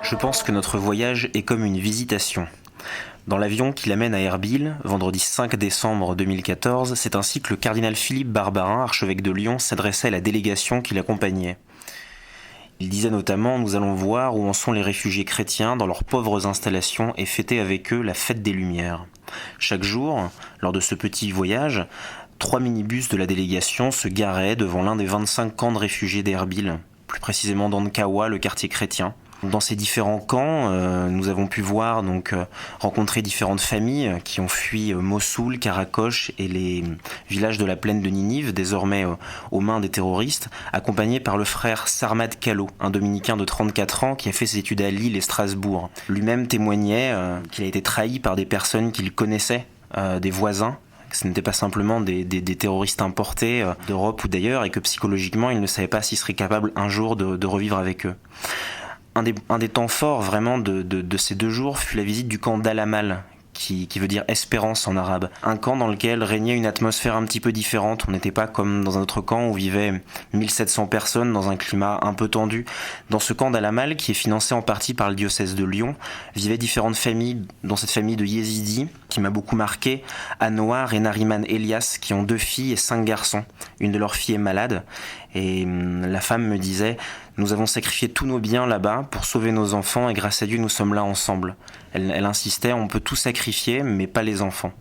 Je pense que notre voyage est comme une visitation. Dans l'avion qui l'amène à Erbil, vendredi 5 décembre 2014, c'est ainsi que le cardinal Philippe Barbarin, archevêque de Lyon, s'adressait à la délégation qui l'accompagnait. Il disait notamment « Nous allons voir où en sont les réfugiés chrétiens dans leurs pauvres installations et fêter avec eux la fête des Lumières. » Chaque jour, lors de ce petit voyage, 3 minibus de la délégation se garaient devant l'un des 25 camps de réfugiés d'Erbil, plus précisément dans Nkawa, le quartier chrétien. Dans ces différents camps, nous avons pu rencontrer différentes familles qui ont fui Mossoul, Karakoche et les villages de la plaine de Ninive, désormais aux mains des terroristes, accompagnés par le frère Sarmad Kallo, un dominicain de 34 ans qui a fait ses études à Lille et Strasbourg. Lui-même témoignait qu'il a été trahi par des personnes qu'il connaissait, des voisins, que ce n'était pas simplement des terroristes importés d'Europe ou d'ailleurs, et que psychologiquement, il ne savait pas s'il serait capable un jour de revivre avec eux. Un des temps forts vraiment de ces 2 jours fut la visite du camp d'Al-Amal, qui veut dire espérance en arabe. Un camp dans lequel régnait une atmosphère un petit peu différente. On n'était pas comme dans un autre camp où vivaient 1700 personnes dans un climat un peu tendu. Dans ce camp d'Al-Amal, qui est financé en partie par le diocèse de Lyon, vivaient différentes familles, dont cette famille de Yézidis, qui m'a beaucoup marqué, Anouar et Nariman Elias, qui ont 2 filles et 5 garçons. Une de leurs filles est malade, et la femme me disait « Nous avons sacrifié tous nos biens là-bas pour sauver nos enfants, et grâce à Dieu, nous sommes là ensemble. » Elle insistait « On peut tout sacrifier, mais pas les enfants. »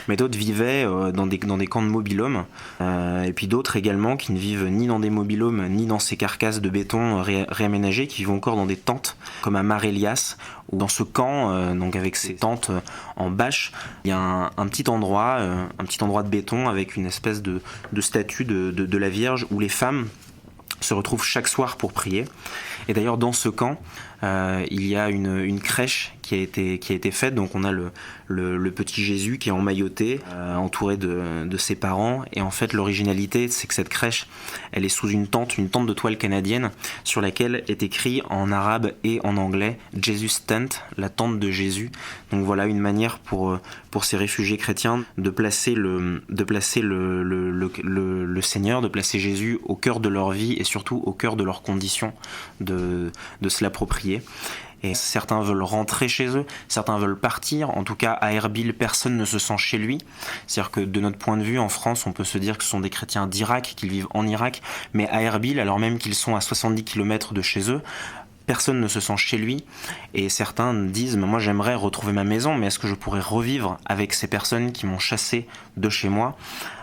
Mais d'autres vivaient dans des camps de mobil-hommes, et puis d'autres également qui ne vivent ni dans des mobil-hommes, ni dans ces carcasses de béton réaménagées, qui vivent encore dans des tentes, comme à Mar Elias, où dans ce camp, donc avec ces tentes en bâche, il y a un petit endroit de béton avec une espèce de statue de la Vierge, où les femmes se retrouvent chaque soir pour prier. Et d'ailleurs, dans ce camp, il y a une crèche qui a été faite. Donc on a le petit Jésus qui est emmailloté, entouré de ses parents. Et en fait, l'originalité, c'est que cette crèche, elle est sous une tente de toile canadienne, sur laquelle est écrit en arabe et en anglais « Jesus Tent », la tente de Jésus. Donc voilà une manière pour ces réfugiés chrétiens de placer le Seigneur, de placer Jésus au cœur de leur vie et surtout au cœur de leurs conditions de se l'approprier. Et certains veulent rentrer chez eux, certains veulent partir. En tout cas, à Erbil, personne ne se sent chez lui. C'est-à-dire que de notre point de vue, en France, on peut se dire que ce sont des chrétiens d'Irak, qu'ils vivent en Irak. Mais à Erbil, alors même qu'ils sont à 70 km de chez eux, personne ne se sent chez lui. Et certains disent « Moi, j'aimerais retrouver ma maison, mais est-ce que je pourrais revivre avec ces personnes qui m'ont chassé de chez moi ?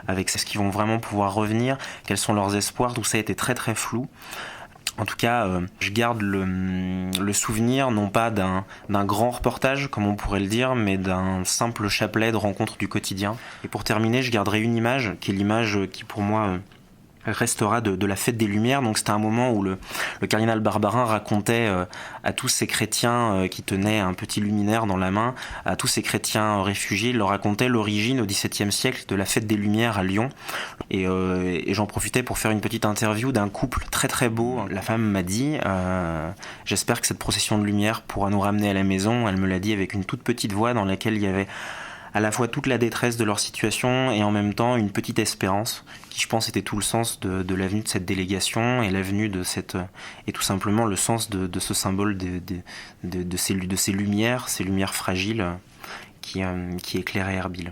Avec ce qu'ils vont vraiment pouvoir revenir ? Quels sont leurs espoirs ?» Tout ça a été très très flou. En tout cas, je garde le souvenir, non pas d'un grand reportage, comme on pourrait le dire, mais d'un simple chapelet de rencontres du quotidien. Et pour terminer, je garderai une image, qui est l'image qui pour moi restera de la fête des Lumières. Donc c'était un moment où le cardinal Barbarin racontait à tous ces chrétiens qui tenaient un petit luminaire dans la main, à tous ces chrétiens réfugiés, il leur racontait l'origine au XVIIe siècle de la fête des Lumières à Lyon. Et j'en profitais pour faire une petite interview d'un couple très très beau. La femme m'a dit « J'espère que cette procession de lumière pourra nous ramener à la maison ». Elle me l'a dit avec une toute petite voix dans laquelle il y avait à la fois toute la détresse de leur situation et en même temps une petite espérance qui, je pense, était tout le sens de la venue de cette délégation et la venue de et tout simplement le sens de ce symbole de ces lumières fragiles qui éclairaient Erbil.